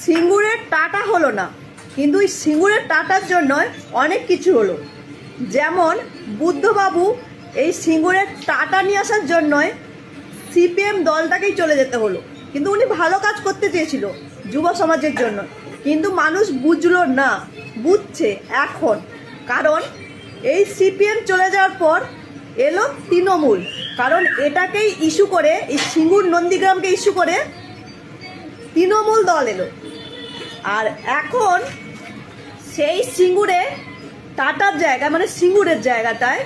সিঙ্গুরের tata হলো না, কিন্তু এই সিঙ্গুরের টাটার জন্য অনেক কিছু হলো। যেমন বুদ্ধবাবু এই সিঙ্গুরের টাটা নিয়ে আসার জন্যই সিপিএম দলটাকেই চলে যেতে হলো। কিন্তু উনি ভালো কাজ করতে চেয়েছিল যুব সমাজের জন্য, কিন্তু মানুষ বুঝলো না। বুঝছে এখন, কারণ এই সিপিএম চলে যাওয়ার পর এলো তৃণমূল। কারণ এটাকেই ইস্যু করে, এই সিঙ্গুর নন্দীগ্রামকে ইস্যু করে তৃণমূল দল এলো। আর এখন সেই সিঙ্গুরে টাটার জায়গা, মানে সিঙ্গুরের জায়গাটায়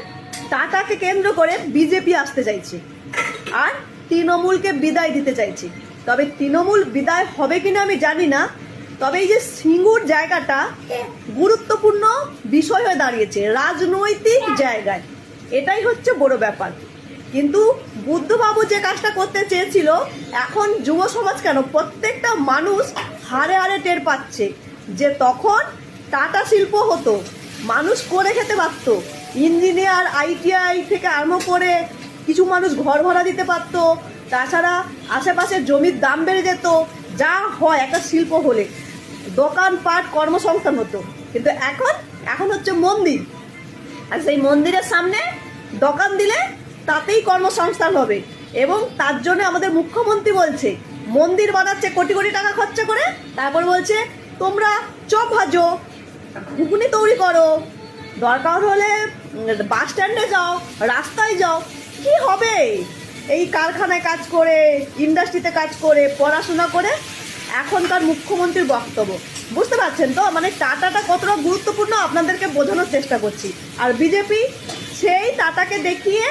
টাটাকে কেন্দ্র করে বিজেপি আসতে চাইছে আর তৃণমূলকে বিদায় দিতে চাইছে। তবে তৃণমূল বিদায় হবে কিনা আমি জানি না, তবে এই যে সিঙ্গুর জায়গাটা গুরুত্বপূর্ণ বিষয় হয়ে দাঁড়িয়েছে রাজনৈতিক জায়গায়, এটাই হচ্ছে বড় ব্যাপার। কিন্তু বুদ্ধবাবু যে কাজটা করতে চেয়েছিল, এখন যুব সমাজ কেন প্রত্যেকটা মানুষ হারে হারে টের পাচ্ছে যে তখন টাটা শিল্প হতো, মানুষ করে খেতে পারতো, ইঞ্জিনিয়ার আইটিআই থেকে আরম্ভ করে কিছু মানুষ ঘর ভাড়া দিতে পারতো, তাছাড়া আশেপাশে জমির দাম বেড়ে যেত, যা হয় একটা শিল্প হলে, দোকানপাট কর্মসংস্থান হতো। কিন্তু এখন হচ্ছে মন্দির, আর সেই মন্দিরের সামনে দোকান দিলে তাতেই কর্মসংস্থান হবে। এবং তার জন্য আমাদের মুখ্যমন্ত্রী বলছে, মন্দির বানাচ্ছে কোটি কোটি টাকা খরচা করে, তারপর বলছে তোমরা চপ ভাজো, ঘুগনি তৈরি করো, দরকার হলে বাস স্ট্যান্ডে যাও, রাস্তায় যাও। কি হবে এই কারখানায় কাজ করে, ইন্ডাস্ট্রিতে কাজ করে, পড়াশোনা করে? এখনকার মুখ্যমন্ত্রীর বক্তব্য বুঝতে পারছেন তো, মানে টাটাটা কতটা গুরুত্বপূর্ণ আপনাদেরকে বোঝানোর চেষ্টা করছি। আর বিজেপি সেই টাটাকে দেখিয়ে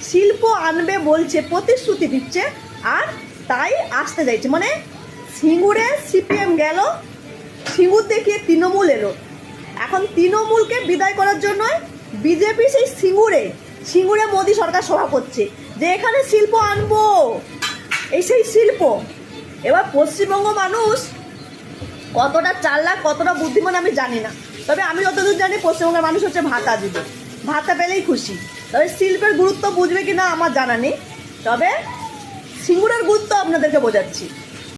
শিল্প আনবে বলছে, প্রতিশ্রুতি দিচ্ছে, আর তাই আসতে চাইছে। মানে সিঙ্গুরে সিপিএম গেল, সিঙ্গুর দেখিয়ে তৃণমূল এলো। এখন তৃণমূলকে বিদায় করার জন্য বিজেপি সেই সিঙ্গুরে মোদী সরকার সভা করছে যে এখানে শিল্প আনবো, এই সেই শিল্প। এবার পশ্চিমবঙ্গ মানুষ কতটা চালাক, কতটা বুদ্ধিমান আমি জানি না, তবে আমি যতদূর জানি পশ্চিমবঙ্গের মানুষ হচ্ছে ভাতা দিবে, ভাতা পেলেই খুশি। তবে শিল্পের গুরুত্ব বুঝবে কিনা আমার জানা নেই, তবে সিঙ্গুরের গুরুত্ব আপনাদেরকে বোঝাচ্ছি।